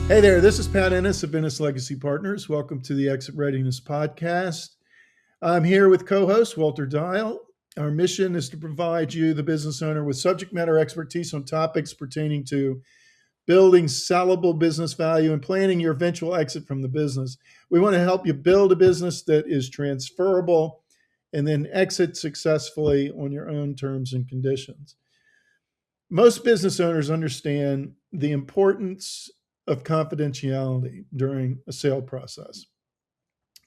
Hey there, this is Pat Ennis of Ennis Legacy Partners. Welcome to the Exit Readiness podcast. I'm here with co host Walter Deyhle. Our mission is to provide you, the business owner, with subject matter expertise on topics pertaining to building sellable business value and planning your eventual exit from the business. We want to help you build a business that is transferable and then exit successfully on your own terms and conditions. Most business owners understand the importance of confidentiality during a sale process.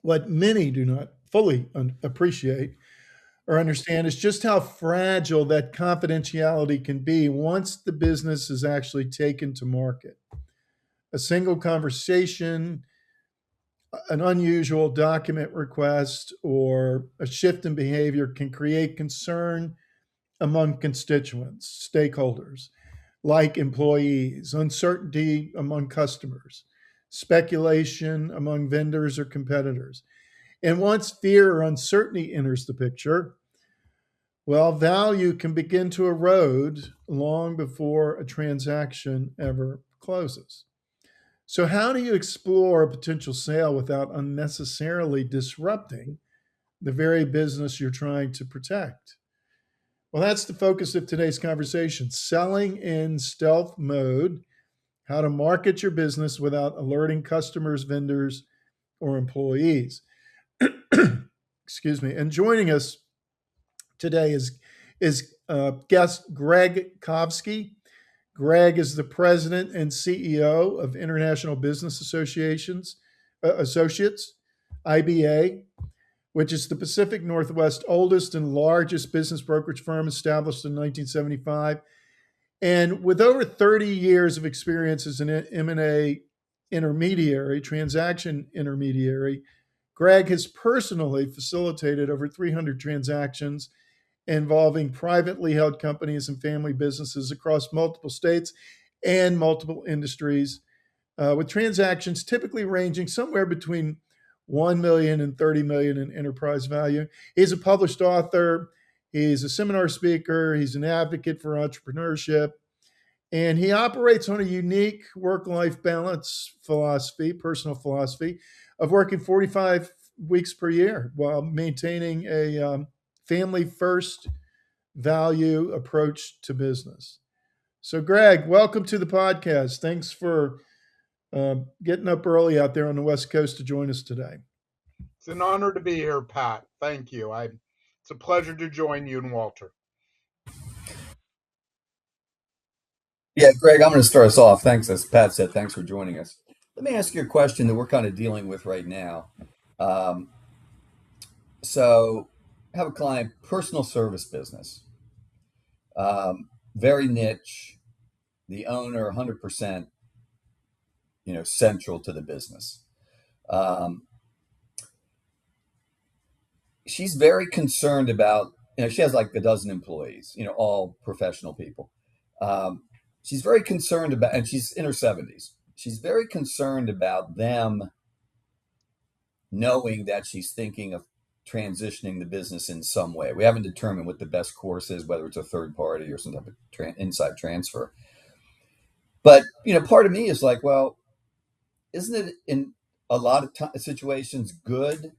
What many do not fully appreciate or understand is just how fragile that confidentiality can be once the business is actually taken to market. A single conversation, an unusual document request, or a shift in behavior can create concern among constituents, stakeholders, like employees, uncertainty among customers, speculation among vendors or competitors. And once fear or uncertainty enters the picture, well, value can begin to erode long before a transaction ever closes. So, how do you explore a potential sale without unnecessarily disrupting the very business you're trying to protect? Well, that's the focus of today's conversation, selling in stealth mode, how to market your business without alerting customers, vendors, or employees. Excuse me. And joining us today is guest Greg Kovsky. Greg is the president and CEO of International Business Associates, IBA, which is the Pacific Northwest oldest and largest business brokerage firm established in 1975. And with over 30 years of experience as an M&A intermediary, transaction intermediary, Greg has personally facilitated over 300 transactions involving privately held companies and family businesses across multiple states and multiple industries, with transactions typically ranging somewhere between 1 million and 30 million in enterprise value. He's a published author, he's a seminar speaker, he's an advocate for entrepreneurship, and he operates on a unique work-life balance philosophy, personal philosophy, of working 45 weeks per year while maintaining a family first value approach to business. So, Greg, welcome to the podcast. Thanks for getting up early out there on the West Coast to join us today. It's an honor to be here, Pat. Thank you. It's a pleasure to join you and Walter. Yeah, Greg, I'm going to start us off. Thanks, as Pat said, thanks for joining us. Let me ask you a question that we're kind of dealing with right now. Um, so, I have a client, personal service business, very niche. The owner, 100%, central to the business. Um, she's very concerned about, she has like a dozen employees, all professional people. She's very concerned about, and she's in her 70s. She's very concerned about them knowing that she's thinking of transitioning the business in some way. We haven't determined what the best course is, whether it's a third party or some type of inside transfer. But, part of me is like, well, isn't it in a lot of situations good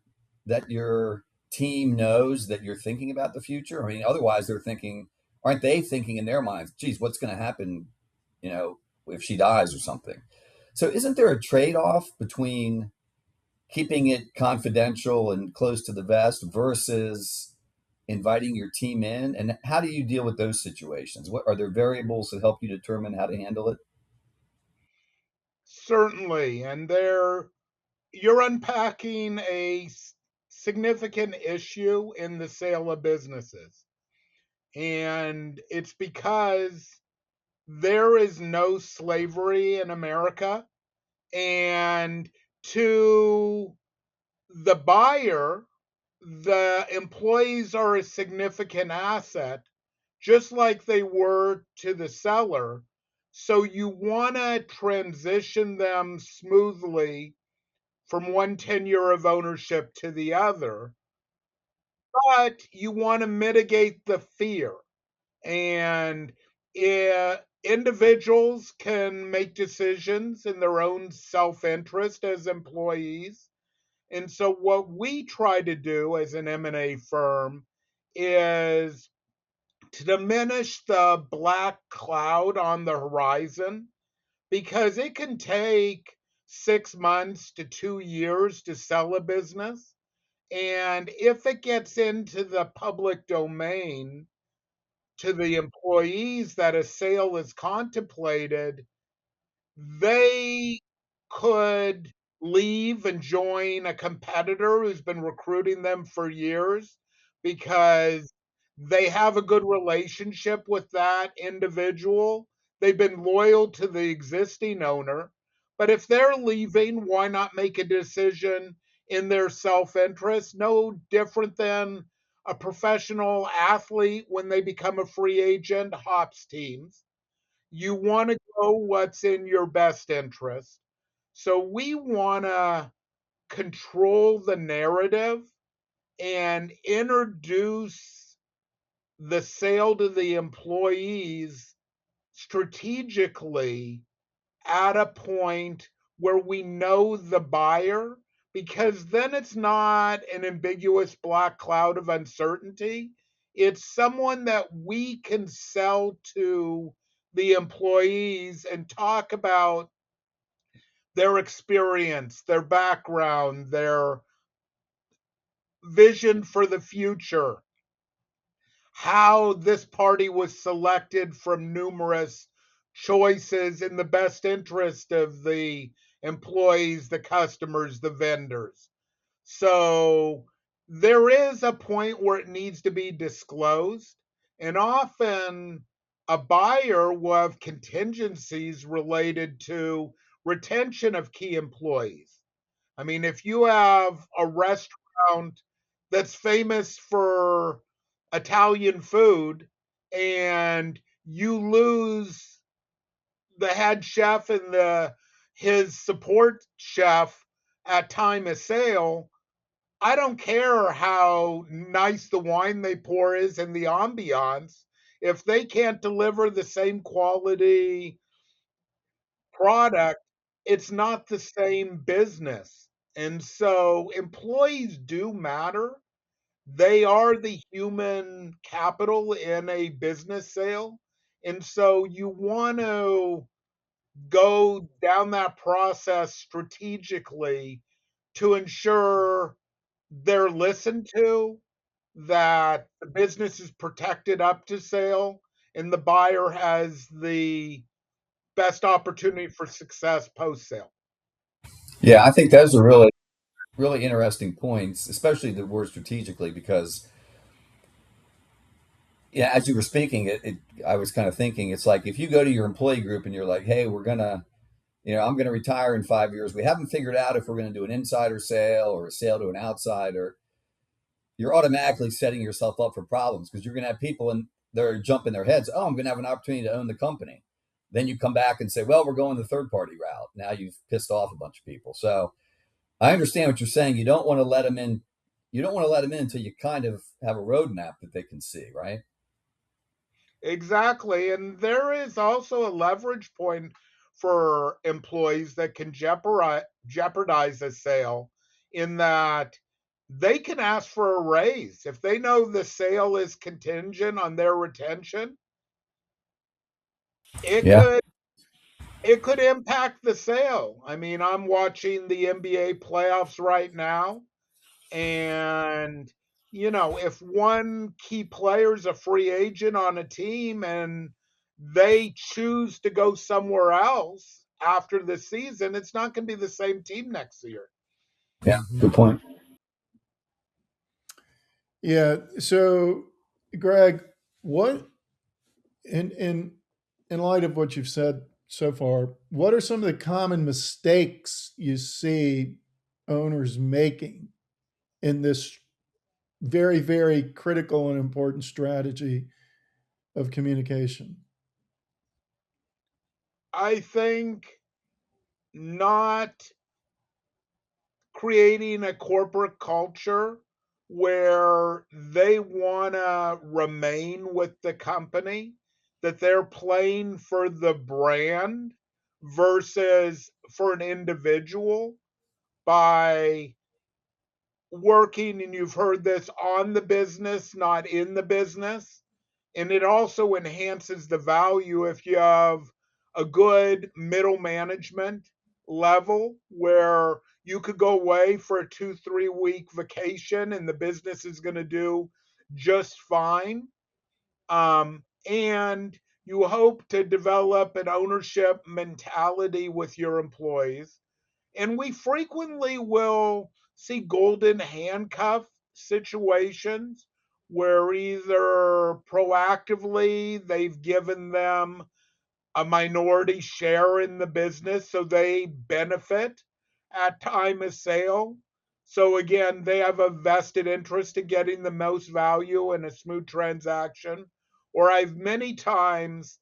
that your team knows that you're thinking about the future? I mean, otherwise aren't they thinking in their minds, geez, what's going to happen, if she dies or something? So isn't there a trade-off between keeping it confidential and close to the vest versus inviting your team in? And how do you deal with those situations? What are there variables that help you determine how to handle it? Certainly. And you're unpacking a significant issue in the sale of businesses. And it's because there is no slavery in America. And to the buyer, the employees are a significant asset, just like they were to the seller. So you want to transition them smoothly from one tenure of ownership to the other, but you want to mitigate the fear. And individuals can make decisions in their own self-interest as employees. And so what we try to do as an M&A firm is to diminish the black cloud on the horizon, because it can take 6 months to 2 years to sell a business. And if it gets into the public domain to the employees that a sale is contemplated, they could leave and join a competitor who's been recruiting them for years because they have a good relationship with that individual. They've been loyal to the existing owner. But if they're leaving, why not make a decision in their self interest? No different than a professional athlete when they become a free agent hops teams. You want to go what's in your best interest. So we want to control the narrative and introduce the sale to the employees strategically at a point where we know the buyer, because then it's not an ambiguous black cloud of uncertainty. It's someone that we can sell to the employees and talk about their experience, their background, their vision for the future, how this party was selected from numerous choices in the best interest of the employees, the customers, the vendors. So there is a point where it needs to be disclosed, and often a buyer will have contingencies related to retention of key employees. I mean, if you have a restaurant that's famous for Italian food and you lose the head chef and the his support chef at time of sale, I don't care how nice the wine they pour is and the ambiance. If they can't deliver the same quality product, it's not the same business. And so employees do matter. They are the human capital in a business sale. And so you want to go down that process strategically to ensure they're listened to, that the business is protected up to sale, and the buyer has the best opportunity for success post sale. Yeah, I think those are really interesting points, especially the word strategically, because yeah, as you were speaking, I was kind of thinking it's like if you go to your employee group and you're like, hey, I'm gonna retire in 5 years. We haven't figured out if we're gonna do an insider sale or a sale to an outsider. You're automatically setting yourself up for problems because you're gonna have people and they're jumping their heads. Oh, I'm gonna have an opportunity to own the company. Then you come back and say, well, we're going the third party route. Now you've pissed off a bunch of people. So I understand what you're saying. You don't want to let them in. You don't want to let them in until you kind of have a roadmap that they can see, right? Exactly. And there is also a leverage point for employees that can jeopardize a sale, in that they can ask for a raise. If they know the sale is contingent on their retention, it Yeah. could it could impact the sale. I mean, I'm watching the NBA playoffs right now, and if one key player is a free agent on a team and they choose to go somewhere else after the season, it's not going to be the same team next year. Yeah. Good point. Yeah. So, Greg, what in light of what you've said so far, what are some of the common mistakes you see owners making in this very, very critical and important strategy of communication? I think not creating a corporate culture where they want to remain with the company. that they're playing for the brand versus for an individual by working, and you've heard this, on the business, not in the business. And it also enhances the value if you have a good middle management level where you could go away for a 2, 3 week vacation and the business is going to do just fine. And you hope to develop an ownership mentality with your employees. And we frequently will see golden handcuff situations where either proactively they've given them a minority share in the business so they benefit at time of sale. So again, they have a vested interest in getting the most value in a smooth transaction. Or I've many times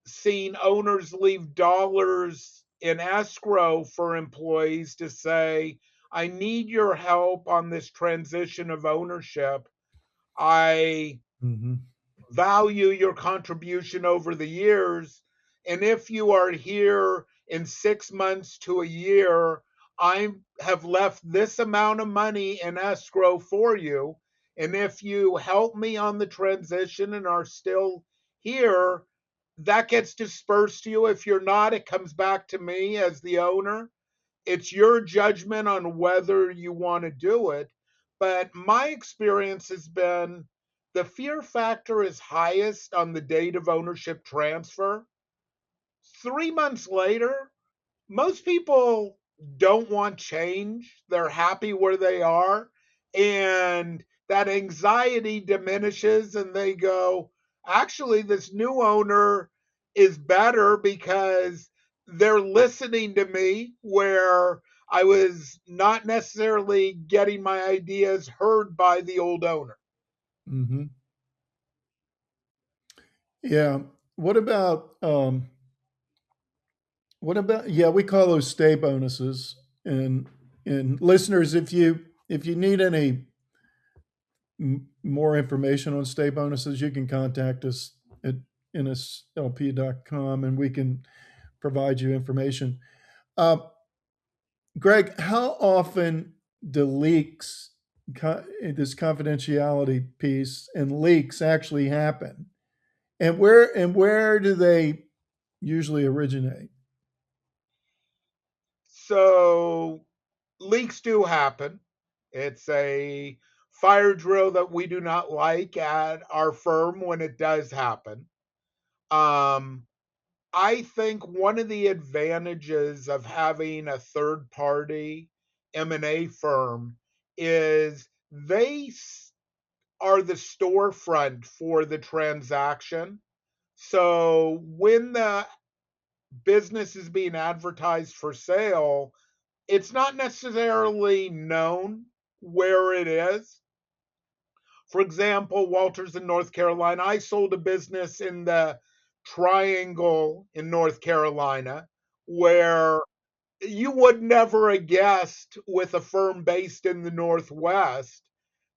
seen owners leave dollars in escrow for employees to say, I need your help on this transition of ownership. I Mm-hmm. value your contribution over the years. And if you are here in 6 months to a year, I have left this amount of money in escrow for you. And if you help me on the transition and are still here, that gets dispersed to you. If you're not, it comes back to me as the owner. It's your judgment on whether you want to do it. But my experience has been the fear factor is highest on the date of ownership transfer. 3 months later, most people don't want change. They're happy where they are. And that anxiety diminishes, and they go, actually, this new owner is better because they're listening to me where I was not necessarily getting my ideas heard by the old owner. Mm-hmm. Yeah. What about yeah, we call those stay bonuses. And listeners, if you need any more information on stay bonuses, you can contact us at ennislp.com and we can provide you information. Uh, Greg, how often do leaks, this confidentiality piece and leaks actually happen? And where do they usually originate? So leaks do happen. It's a fire drill that we do not like at our firm when it does happen. Um, I think one of the advantages of having a third party M&A firm is they are the storefront for the transaction. So when the business is being advertised for sale, it's not necessarily known where it is. For example, Walter's in North Carolina. I sold a business in the Triangle in North Carolina where you would never have guessed with a firm based in the Northwest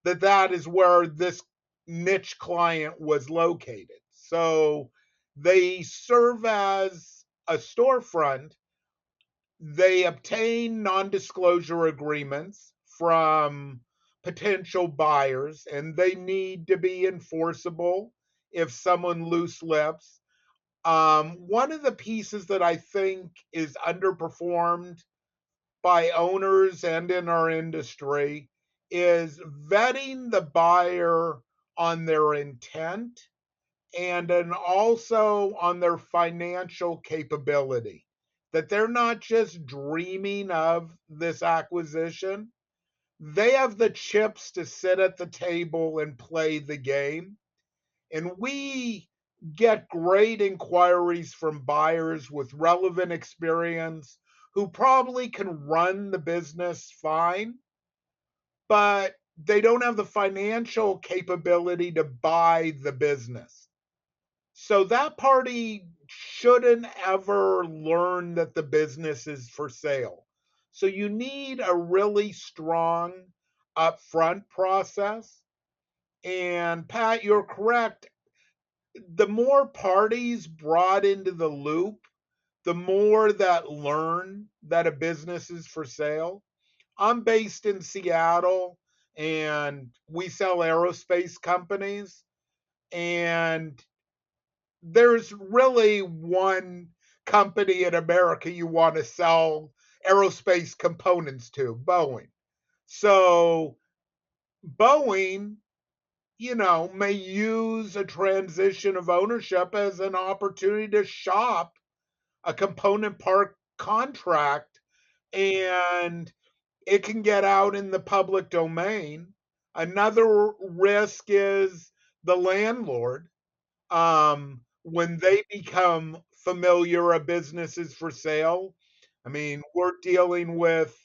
that that is where this niche client was located. So they serve as a storefront. They obtain non disclosure agreements from potential buyers, and they need to be enforceable if someone loose lips. One of the pieces that I think is underperformed by owners and in our industry is vetting the buyer on their intent and then also on their financial capability. That they're not just dreaming of this acquisition, they have the chips to sit at the table and play the game. And we get great inquiries from buyers with relevant experience who probably can run the business fine, but they don't have the financial capability to buy the business. So that party shouldn't ever learn that the business is for sale. So you need a really strong upfront process. And Pat, you're correct. the more parties brought into the loop, the more that learn that a business is for sale. I'm based in Seattle and we sell aerospace companies, and there's really one company in America you want to sell aerospace components to, Boeing. So Boeing, may use a transition of ownership as an opportunity to shop a component part contract, and it can get out in the public domain. Another risk is the landlord. When they become familiar a business is for sale. I mean, we're dealing with,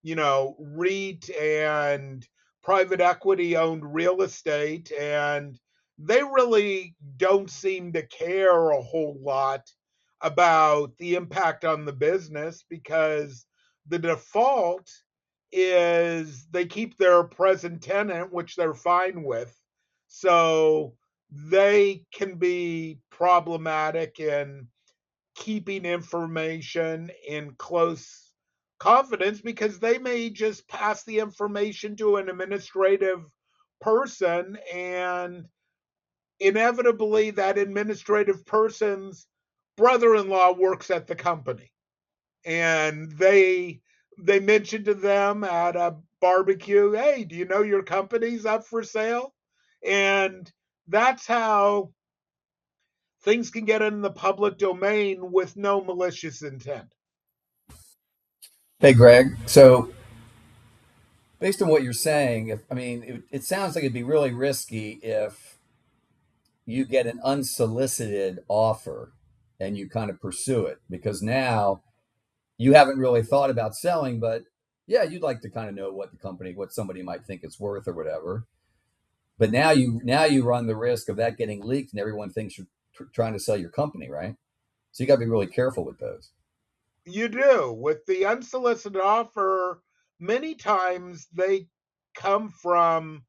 REIT and private equity owned real estate, and they really don't seem to care a whole lot about the impact on the business, because the default is they keep their present tenant, which they're fine with. So they can be problematic in keeping information in close confidence, because they may just pass the information to an administrative person, and inevitably that administrative person's brother-in-law works at the company, and they mentioned to them at a barbecue, hey, do you know your company's up for sale? And that's how things can get in the public domain with no malicious intent. Hey, Greg. So, based on what you're saying, it sounds like it'd be really risky if you get an unsolicited offer and you kind of pursue it, because now you haven't really thought about selling, but yeah, you'd like to kind of know what somebody might think it's worth or whatever. But now you run the risk of that getting leaked and everyone thinks you're trying to sell your company, right? So you got to be really careful with those. You do. With the unsolicited offer, many times they come from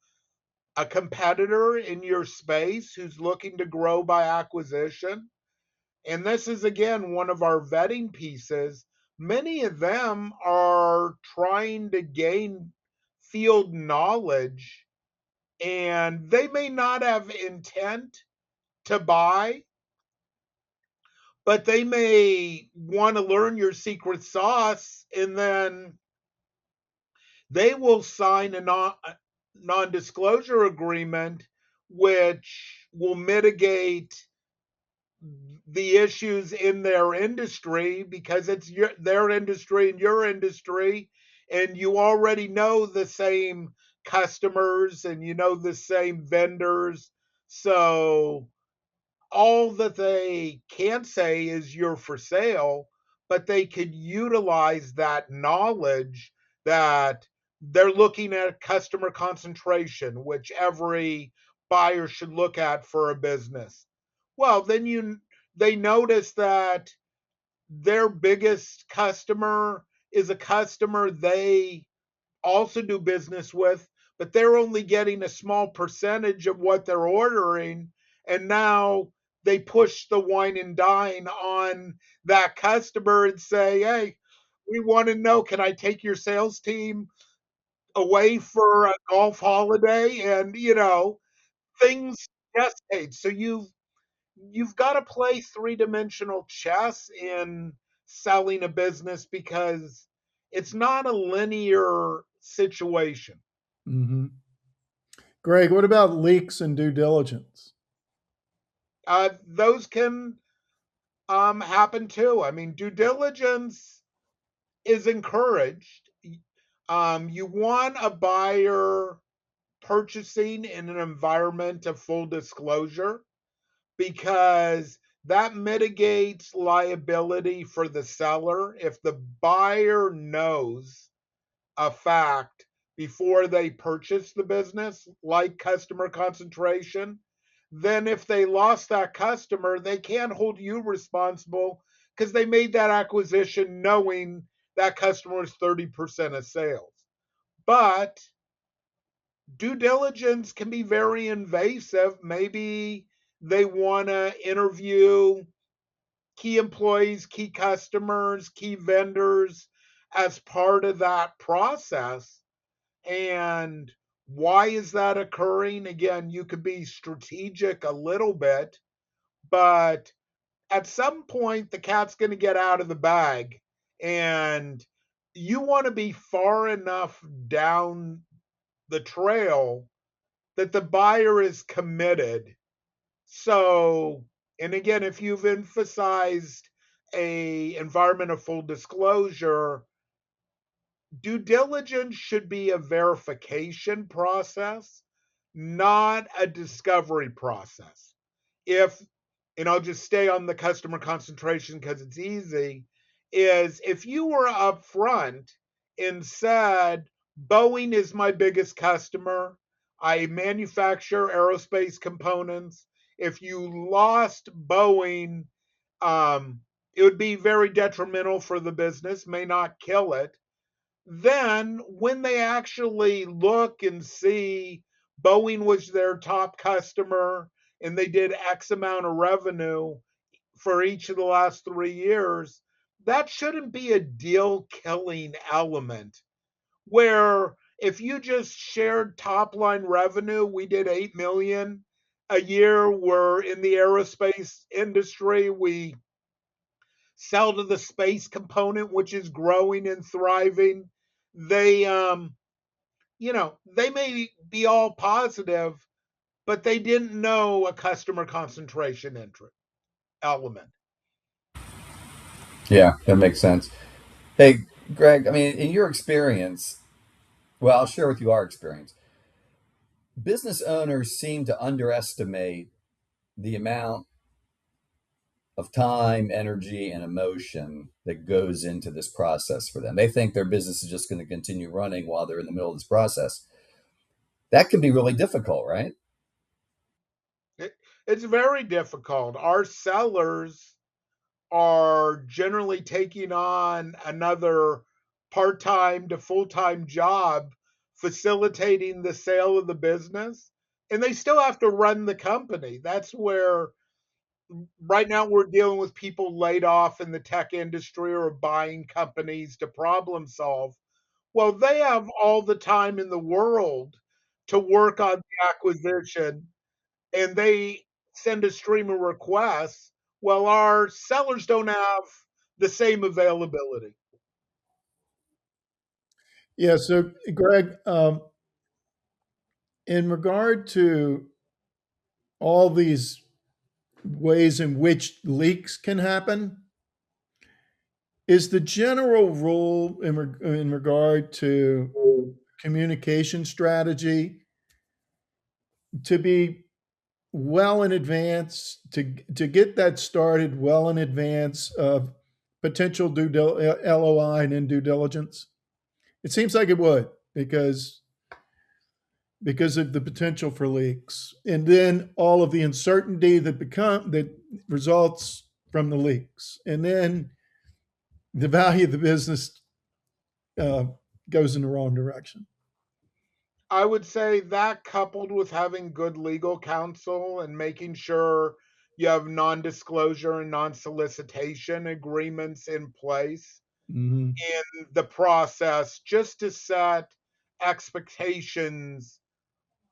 a competitor in your space who's looking to grow by acquisition. And this is, again, one of our vetting pieces. Many of them are trying to gain field knowledge, and they may not have intent to buy, but they may want to learn your secret sauce, and then they will sign a non disclosure agreement, which will mitigate the issues in their industry, because it's their industry and your industry, and you already know the same customers and you know the same vendors. So all that they can say is you're for sale, but they could utilize that knowledge that they're looking at customer concentration, which every buyer should look at for a business. Well, then they notice that their biggest customer is a customer they also do business with, but they're only getting a small percentage of what they're ordering. And now they push the wine and dine on that customer and say, hey, we want to know, can I take your sales team away for a golf holiday? And, things gestate. So you've got to play three-dimensional chess in selling a business, because it's not a linear situation. Mm-hmm. Greg, what about leaks and due diligence? Those can happen too. I mean, due diligence is encouraged. You want a buyer purchasing in an environment of full disclosure, because that mitigates liability for the seller. If the buyer knows a fact before they purchase the business, like customer concentration, then if they lost that customer, they can't hold you responsible, because they made that acquisition knowing that customer is 30% of sales. But due diligence can be very invasive. Maybe They want to interview key employees, key customers, key vendors as part of that process. And why is that occurring? Again, you could be strategic a little bit, but at some point the cat's going to get out of the bag, and you want to be far enough down the trail that the buyer is committed. So, and again, if you've emphasized a environment of full disclosure, due diligence should be a verification process, not a discovery process. If, and I'll just stay on the customer concentration because it's easy, is if you were upfront and said, Boeing is my biggest customer, I manufacture aerospace components. If you lost Boeing, um, it would be very detrimental for the business, may not kill it. Then, when they actually look and see Boeing was their top customer and they did X amount of revenue for each of the last 3 years, that shouldn't be a deal killing element. Where if you just shared top line revenue, we did 8 million a year. We're in the aerospace industry. We sell to the space component, which is growing and thriving. They, they may be all positive, but they didn't know a customer concentration element. Yeah, that makes sense. Hey, Greg, I mean, in your experience, well, I'll share with you our experience. Business owners seem to underestimate the amount of time, energy, and emotion that goes into this process for them. They think their business is just going to continue running while they're in the middle of this process. That can be really difficult, right? It's very difficult. Our sellers are generally taking on another part time to full time job facilitating the sale of the business, and they still have to run the company. That's where right now we're dealing with people laid off in the tech industry or buying companies to problem solve. Well, they have all the time in the world to work on the acquisition, and they send a stream of requests. Well, our sellers don't have the same availability. Yeah. So, Greg, in regard to all these ways in which leaks can happen, is the general rule in regard to communication strategy to be well in advance, to get that started well in advance of potential LOI and in due diligence? It seems like it would, because of the potential for leaks, and then all of the uncertainty that results from the leaks, and then the value of the business uh, goes in the wrong direction. I would say that coupled with having good legal counsel and making sure you have non disclosure and non solicitation agreements in place Mm-hmm. in the process just to set expectations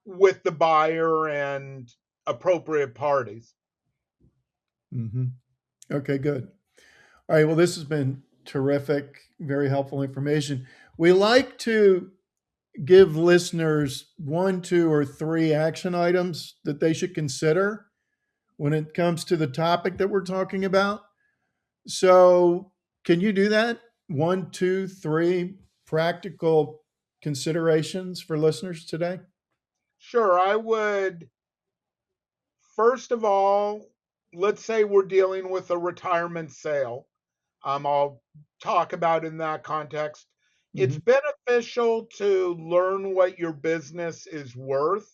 with the buyer and appropriate parties. Mm-hmm. Okay, good. All right. Well, this has been terrific, very helpful information. We like to give listeners one, two, or three action items that they should consider when it comes to the topic that we're talking about. So, can you do that? One, two, three practical considerations for listeners today? Sure, I would first of all, let's say we're dealing with a retirement sale. I'll talk about in that context. It's Mm-hmm. beneficial to learn what your business is worth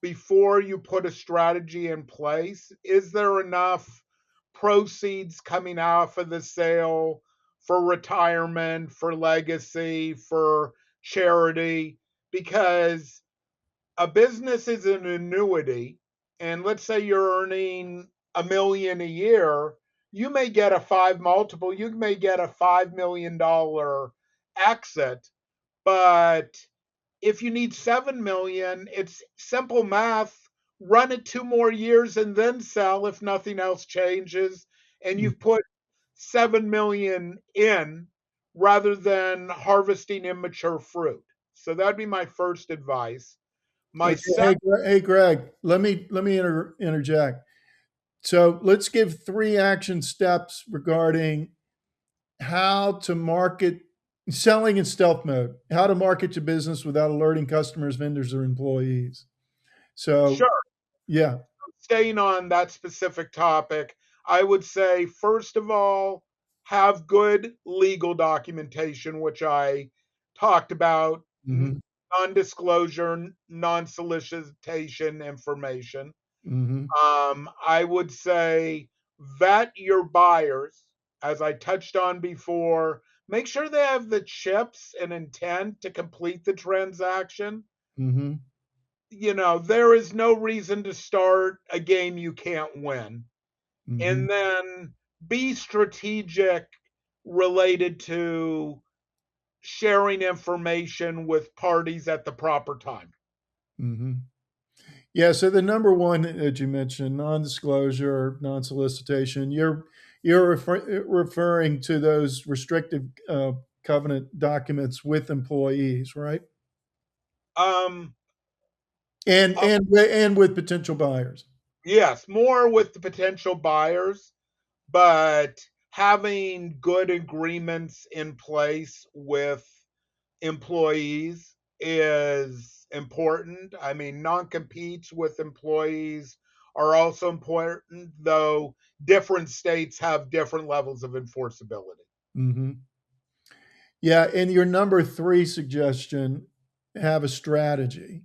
before you put a strategy in place. Is there enough proceeds coming out of the sale for retirement, for legacy, for charity? Because a business is an annuity. and let's say you're earning a million a year, you may get a five multiple, you may get a $5 million exit, but if you need 7 million, it's simple math. Run it 2 more years and then sell if nothing else changes. And Mm. you've put 7 million in rather than harvesting immature fruit. So that'd be my first advice. My Okay. second, Hey, Greg, let me interject. So let's give three action steps regarding how to market selling in stealth mode, how to market your business without alerting customers, vendors, or employees. So, sure, yeah. staying on that specific topic, I would say, first of all, have good legal documentation, which I talked about, Hmm. non disclosure, non solicitation information. Hmm. I would say vet your buyers, as I touched on before. Make sure they have the chips and intent to complete the transaction. Hmm. There is no reason to start a game you can't win. Hmm. And then be strategic related to sharing information with parties at the proper time. Hmm. Yeah. So the number one that you mentioned, non-disclosure, non-solicitation, you're referring to those restrictive covenant documents with employees, right? Um, And uh, and with potential buyers. yes, more with the potential buyers, but having good agreements in place with employees is important. I mean, non competes with employees are also important, though different states have different levels of enforceability. Hmm. Yeah, and your number three suggestion, have a strategy.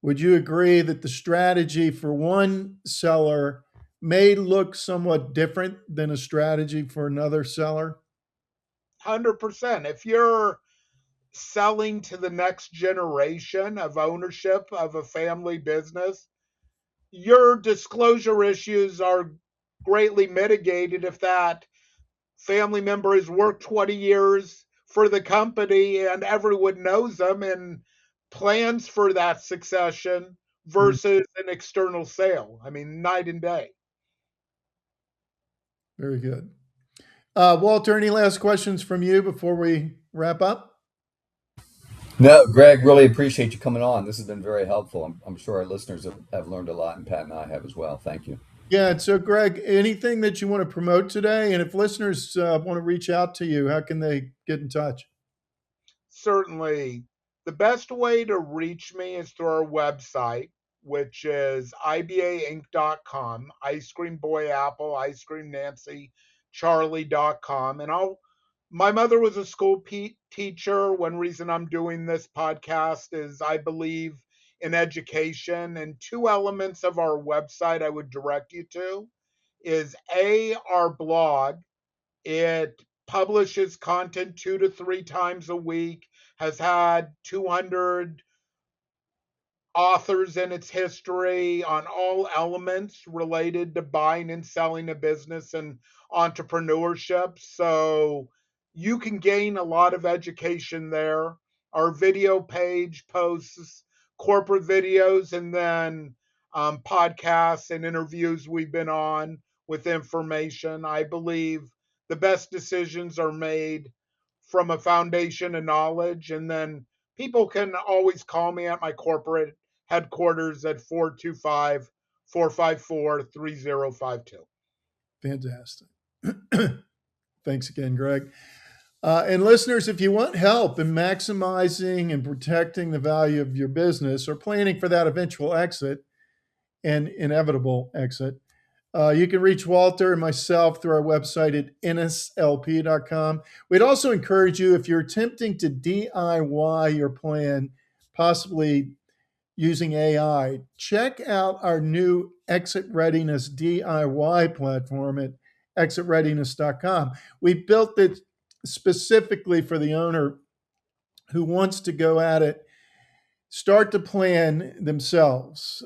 Would you agree that the strategy for one seller may look somewhat different than a strategy for another seller? 100%. If you're selling to the next generation of ownership of a family business, your disclosure issues are greatly mitigated if that family member has worked 20 years for the company and everyone knows them and plans for that succession Mm, versus an external sale. I mean, night and day. very good. Walter, any last questions from you before we wrap up? No, Greg, really appreciate you coming on. This has been very helpful. I'm sure our listeners have learned a lot, and Pat and I have as well. Thank you. Yeah. So, Greg, anything that you want to promote today? And if listeners want to reach out to you, how can they get in touch? Certainly, the best way to reach me is through our website, which is ibainc.com, ice cream boy apple, ice cream Nancy, charlie.com. And my mother was a school teacher. One reason I'm doing this podcast is I believe in education, and two elements of our website I would direct you to is our blog. It publishes content 2 to 3 times a week, has had 200 authors in its history on all elements related to buying and selling a business and entrepreneurship. So you can gain a lot of education there. Our video page posts corporate videos and then podcasts and interviews we've been on with information. I believe the best decisions are made from a foundation of knowledge, and then people can always call me at my corporate headquarters at 425-454-3052. Fantastic. Thanks again, Greg. And listeners, if you want help in maximizing and protecting the value of your business or planning for that eventual exit and inevitable exit, you can reach Walter and myself through our website at ennislp.com. We'd also encourage you, if you're attempting to DIY your plan, possibly using AI, check out our new Exit Readiness DIY platform at exitreadiness.com. We built it specifically for the owner who wants to go at it start to plan themselves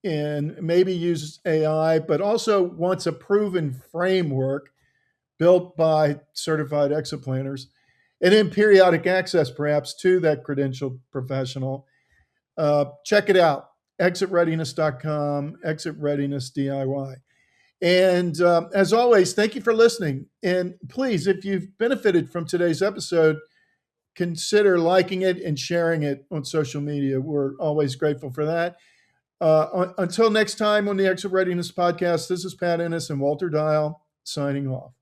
and maybe use AI, but also wants a proven framework built by certified exit planners, and then periodic access perhaps to that credentialed professional. Check it out, exitreadiness.com, exit readiness DIY. And as always, thank you for listening. And please, if you've benefited from today's episode, consider liking it and sharing it on social media. We're always grateful for that. Until next time on the Exit Readiness Podcast, this is Pat Ennis and Walter Deyhle signing off.